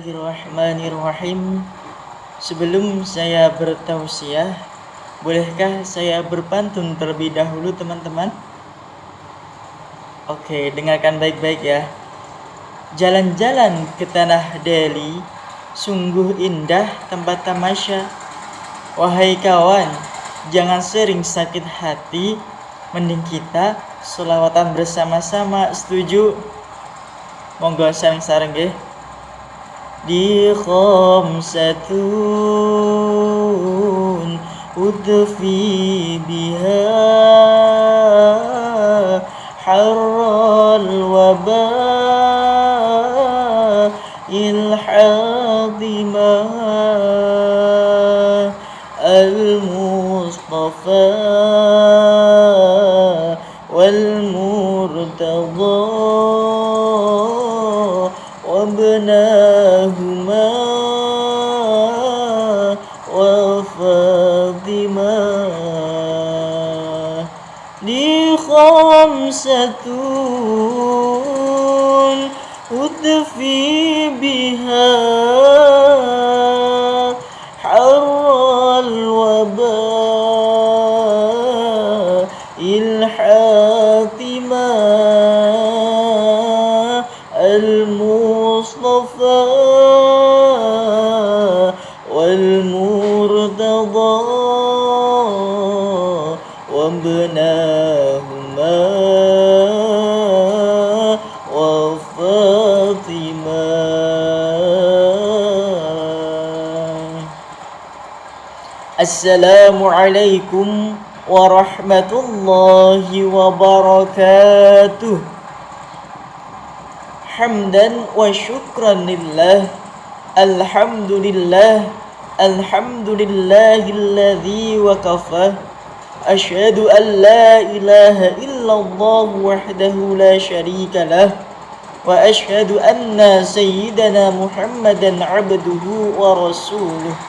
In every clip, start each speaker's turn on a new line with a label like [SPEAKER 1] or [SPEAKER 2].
[SPEAKER 1] Bismillahirrahmanirrahim. Sebelum saya bertausiah, bolehkah saya berpantun terlebih dahulu, teman-teman? Oke, dengarkan baik-baik ya. Jalan-jalan ke tanah Delhi, sungguh indah tempat tamasya. Wahai kawan, jangan sering sakit hati, mending kita sholawatan bersama-sama. Setuju? Monggo sareng-sareng nggih. Di khamsatun udfi biha harral waba ilhadima al-mustafa wal murtada وابناهما وفاطمة دي خمسة أطفي بها حر الوباء الحاتمة المصطفى والمرتضى وابناهما وفاطمة. Assalamualaikum warahmatullahi wabarakatuh. Hamdan wa syukran lillah. Alhamdulillah. Alhamdulillahilladzi waqafa. Asyhadu an la ilaha illallah wahdahu la syarika lah. Wa asyhadu anna sayyidana Muhammadan abduhu wa rasuluh.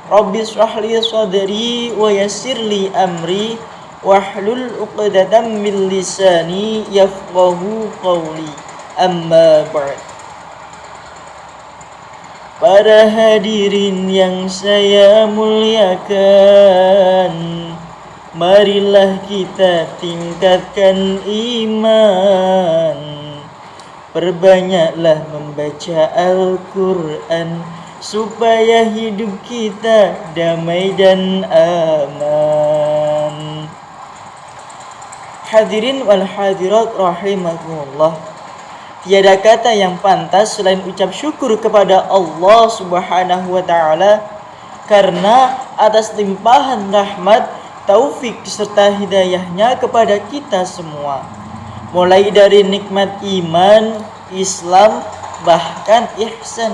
[SPEAKER 1] Rabbi shrah li sadri wa yassir li amri wahlul 'uqdatam min lisani yafqahu qawli. Amma ba'd. Para hadirin yang saya muliakan, marilah kita tingkatkan iman. Perbanyaklah membaca Al-Quran supaya hidup kita damai dan aman. Hadirin wal hadirat rahimakumullah. Tiada kata yang pantas selain ucap syukur kepada Allah Subhanahu wa taala karena atas limpahan rahmat, taufik serta hidayahnya kepada kita semua. Mulai dari nikmat iman, Islam, bahkan ihsan.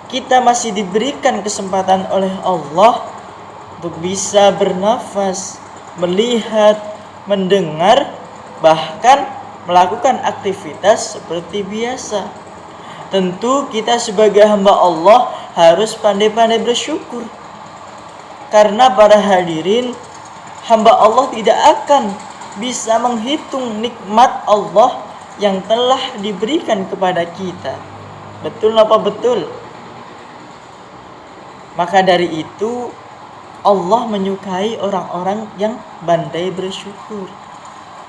[SPEAKER 1] Kita masih diberikan kesempatan oleh Allah untuk bisa bernafas, melihat, mendengar, bahkan melakukan aktivitas seperti biasa. Tentu kita sebagai hamba Allah harus pandai-pandai bersyukur. Karena para hadirin, hamba Allah tidak akan bisa menghitung nikmat Allah yang telah diberikan kepada kita. Betul apa betul? Maka dari itu Allah menyukai orang-orang yang pandai bersyukur.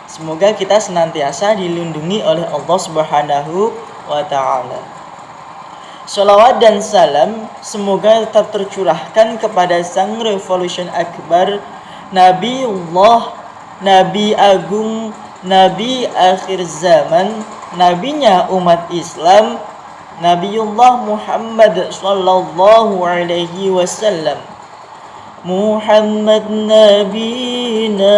[SPEAKER 1] Semoga kita senantiasa dilindungi oleh Allah Subhanahu wa taala. Shalawat dan salam semoga tetap tercurahkan kepada Sang Revolution Akbar, Nabiullah, Nabi Agung, Nabi akhir zaman, nabinya umat Islam, Nabiullah Muhammad sallallahu alaihi wasallam. Muhammad nabina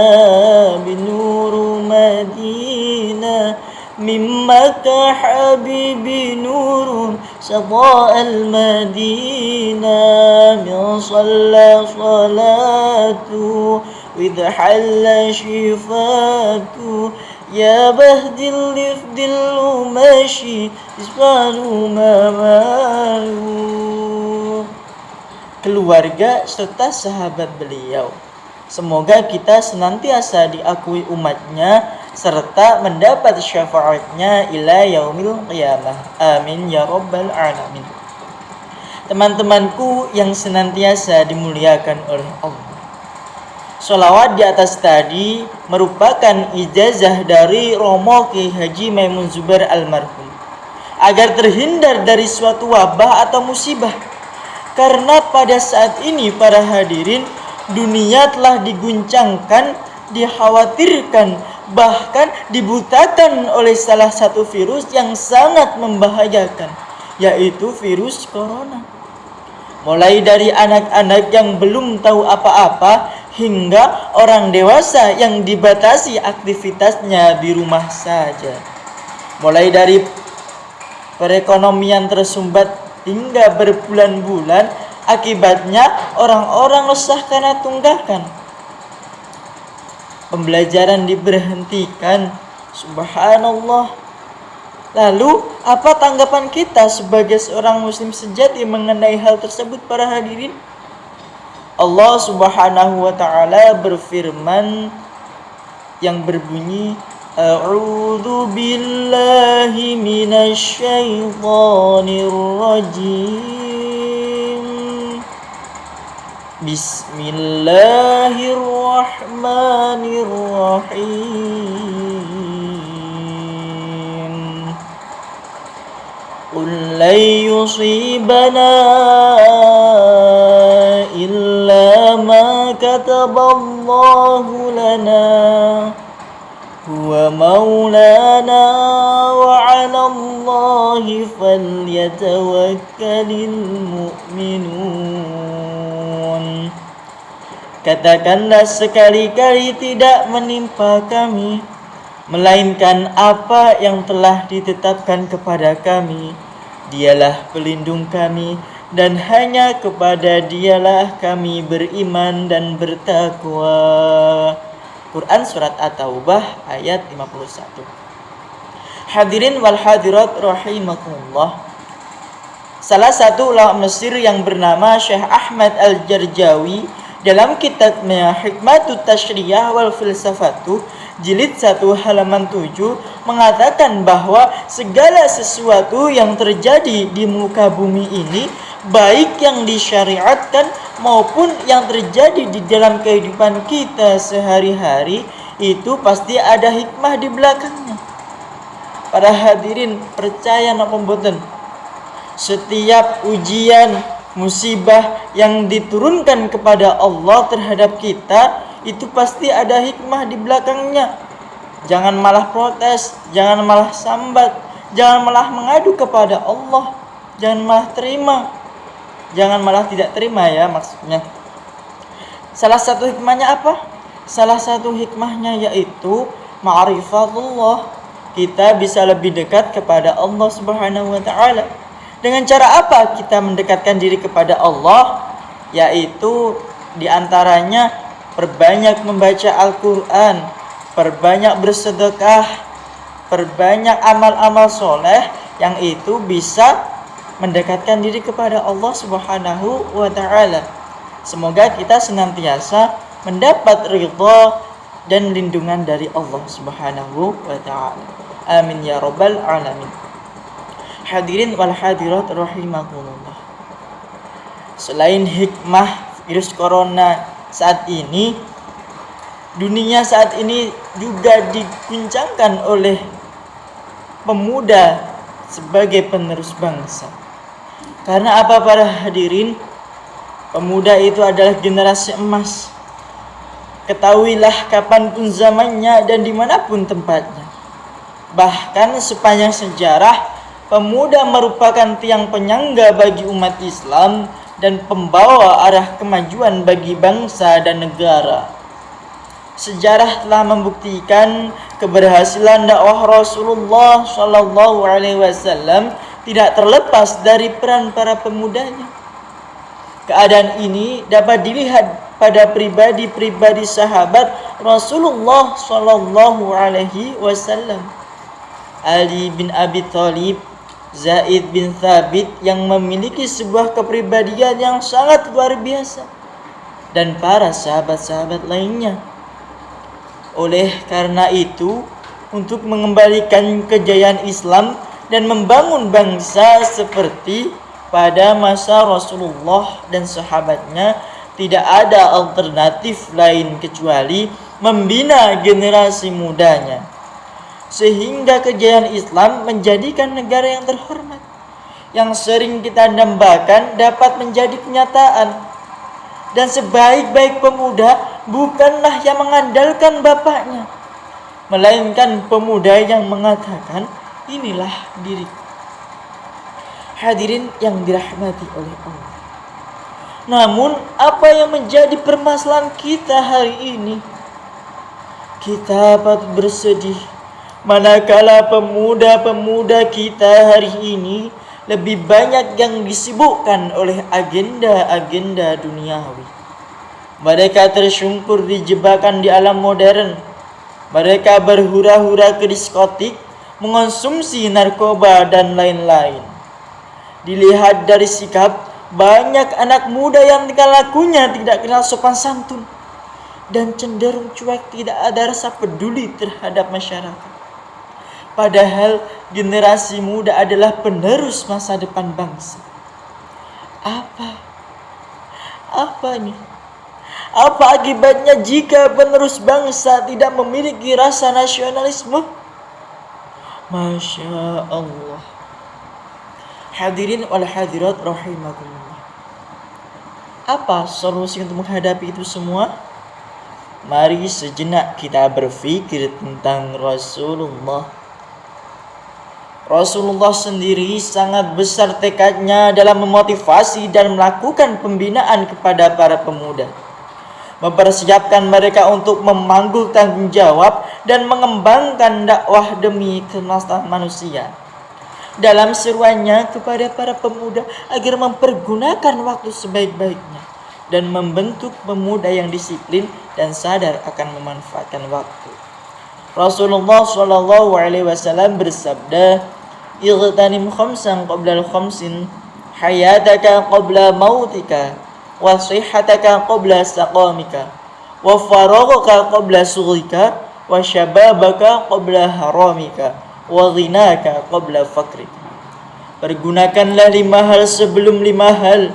[SPEAKER 1] binuru Madinah mimma habibi nurun sada'al Madinah min salla salatu widhalla shifatu ya bahdil lifdil umashi isbanu mamalu. Keluarga serta sahabat beliau, semoga kita senantiasa diakui umatnya serta mendapat syafaatnya ila yaumil qiyamah. Amin ya rabbal alamin. Teman-temanku yang senantiasa dimuliakan oleh Allah, sholawat di atas tadi merupakan ijazah dari Romo Ki Haji Maimun Zubair almarhum agar terhindar dari suatu wabah atau musibah. Karena pada saat ini para hadirin, dunia telah diguncangkan, dikhawatirkan, bahkan dibutakan oleh salah satu virus yang sangat membahayakan, yaitu virus corona. Mulai dari anak-anak yang belum tahu apa-apa hingga orang dewasa yang dibatasi aktivitasnya di rumah saja. Mulai dari perekonomian tersumbat hingga berbulan-bulan, akibatnya orang-orang resah karena tunggakan. Pembelajaran diberhentikan. Subhanallah. Lalu, apa tanggapan kita sebagai seorang muslim sejati mengenai hal tersebut para hadirin? Allah Subhanahu wa taala berfirman yang berbunyi, A'udzu billahi minasy syaithanir rajim. Bismillahirrahmanirrahim. Qul lan yusibana illa ma kataballahu lana huwa maulana wa 'alallahi falyatawakkalul mu'minun. Katakanlah sekali-kali tidak menimpa kami melainkan apa yang telah ditetapkan kepada kami. Dialah pelindung kami dan hanya kepada Dialah kami beriman dan bertakwa. Quran surat At-Taubah ayat 51. Hadirin wal hadirat rahimakumullah. Salah satu ulama Mesir yang bernama Syekh Ahmad Al-Jarjawi dalam kitabnya Hikmatut Tasyriyah wal Filsafatu jilid 1 halaman 7 mengatakan bahwa segala sesuatu yang terjadi di muka bumi ini, baik yang disyariatkan maupun yang terjadi di dalam kehidupan kita sehari-hari, itu pasti ada hikmah di belakangnya. Para hadirin, percaya napa mboten? Setiap ujian, musibah yang diturunkan kepada Allah terhadap kita, itu pasti ada hikmah di belakangnya. Jangan malah protes, jangan malah sambat, jangan malah mengadu kepada Allah, jangan malah terima, jangan malah tidak terima ya maksudnya. Salah satu hikmahnya apa? Salah satu hikmahnya yaitu ma'rifatullah. Kita bisa lebih dekat kepada Allah Subhanahu wa taala. Dengan cara apa kita mendekatkan diri kepada Allah? Yaitu diantaranya perbanyak membaca Al-Quran, perbanyak bersedekah, perbanyak amal-amal soleh yang itu bisa mendekatkan diri kepada Allah Subhanahu wa ta'ala. Semoga kita senantiasa mendapat ridha dan lindungan dari Allah Subhanahu wa ta'ala. Amin ya rabbal alamin. Hadirin wal hadirat rahimakumullah. Selain hikmah virus corona saat ini, dunia saat ini juga diguncangkan oleh pemuda sebagai penerus bangsa. Karena apa para hadirin? Pemuda itu adalah generasi emas. Ketahuilah kapanpun zamannya dan dimanapun tempatnya. Bahkan sepanjang sejarah, pemuda merupakan tiang penyangga bagi umat Islam dan pembawa arah kemajuan bagi bangsa dan negara. Sejarah telah membuktikan keberhasilan dakwah Rasulullah Shallallahu Alaihi Wasallam tidak terlepas dari peran para pemudanya. Keadaan ini dapat dilihat pada pribadi-pribadi sahabat Rasulullah Shallallahu Alaihi Wasallam. Ali bin Abi Thalib, Zaid bin Thabit yang memiliki sebuah kepribadian yang sangat luar biasa, dan para sahabat-sahabat lainnya. Oleh karena itu, untuk mengembalikan kejayaan Islam dan membangun bangsa seperti pada masa Rasulullah dan sahabatnya. Tidak ada alternatif lain kecuali membina generasi mudanya, sehingga kejayaan Islam menjadikan negara yang terhormat, yang sering kita dambakan dapat menjadi kenyataan. Dan sebaik-baik pemuda bukanlah yang mengandalkan bapaknya, melainkan pemuda yang mengatakan, inilah diriku. Hadirin yang dirahmati oleh Allah. Namun apa yang menjadi permasalahan kita hari ini? Kita patut bersedih manakala pemuda-pemuda kita hari ini lebih banyak yang disibukkan oleh agenda-agenda duniawi. Mereka tersungkur di jebakan di alam modern. Mereka berhura-hura ke diskotik, mengonsumsi narkoba dan lain-lain. Dilihat dari sikap, banyak anak muda yang tingkah lakunya tidak kenal sopan santun dan cenderung cuek, tidak ada rasa peduli terhadap masyarakat. Padahal generasi muda adalah penerus masa depan bangsa. Apa nih? Apa akibatnya jika penerus bangsa tidak memiliki rasa nasionalisme? Masya Allah. Hadirin wal hadirat rahimakumullah. Apa solusi untuk menghadapi itu semua? Mari sejenak kita berpikir tentang Rasulullah. Rasulullah sendiri sangat besar tekadnya dalam memotivasi dan melakukan pembinaan kepada para pemuda, mempersiapkan mereka untuk memanggul tanggung jawab dan mengembangkan dakwah demi kemaslahatan manusia. Dalam seruannya kepada para pemuda agar mempergunakan waktu sebaik-baiknya dan membentuk pemuda yang disiplin dan sadar akan memanfaatkan waktu. Rasulullah SAW bersabda, "Ightanim khamsan qabla al-khamsin, hayataka qabla mautika, wa sihhataka qabla saqamika, wa faraghaka qabla sughika, wa syababaka qabla haramika, wa ghinaka qabla fakrika." Pergunakanlah 5 hal sebelum 5 hal,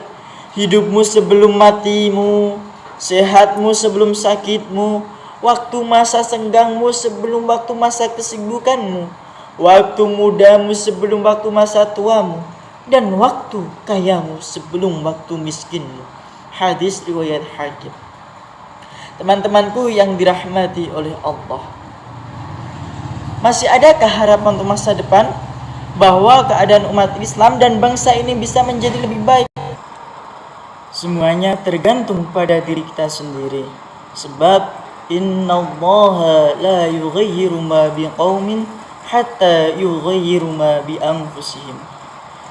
[SPEAKER 1] hidupmu sebelum matimu, sehatmu sebelum sakitmu, waktu masa senggangmu sebelum waktu masa kesibukanmu, waktu mudamu sebelum waktu masa tuamu, dan waktu kayamu sebelum waktu miskinmu. Hadis riwayat Hakim. Teman-temanku yang dirahmati oleh Allah, masih adakah harapan untuk masa depan bahwa keadaan umat Islam dan bangsa ini bisa menjadi lebih baik? Semuanya tergantung pada diri kita sendiri. Sebab innallaha la yughayyiru ma biqaumin hatta yughayyiru ma bi anfusihim.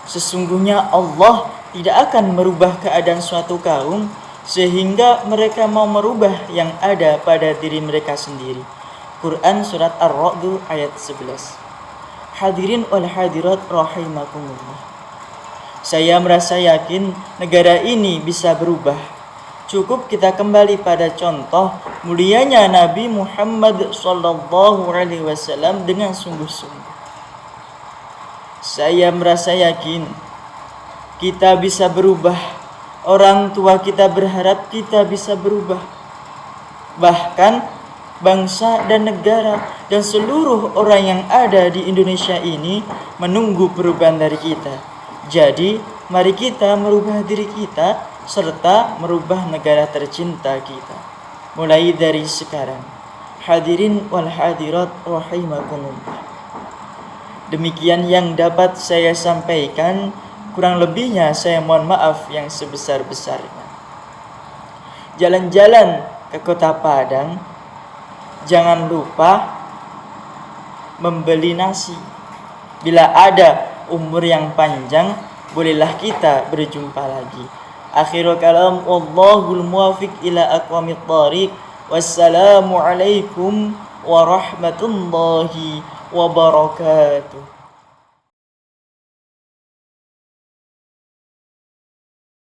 [SPEAKER 1] Sesungguhnya Allah tidak akan merubah keadaan suatu kaum sehingga mereka mau merubah yang ada pada diri mereka sendiri. Quran surat Ar-Ra'd ayat 11. Hadirin wal hadirat rahimakumullah. Saya merasa yakin negara ini bisa berubah. Cukup kita kembali pada contoh mulianya Nabi Muhammad SAW dengan sungguh-sungguh. Saya merasa yakin kita bisa berubah. Orang tua kita berharap kita bisa berubah. Bahkan bangsa dan negara dan seluruh orang yang ada di Indonesia ini menunggu perubahan dari kita. Jadi, mari kita merubah diri kita serta merubah negara tercinta kita. Mulai dari sekarang. Hadirin wal hadirat rahimakumullah. Demikian yang dapat saya sampaikan. Kurang lebihnya saya mohon maaf yang sebesar-besarnya. Jalan-jalan ke Kota Padang, jangan lupa membeli nasi. Bila ada umur yang panjang, bolehlah kita berjumpa lagi. Akhirul kalam, wallahul muwafiq ila aqwamit thariq. Wassalamualaikum warahmatullahi wabarakatuh.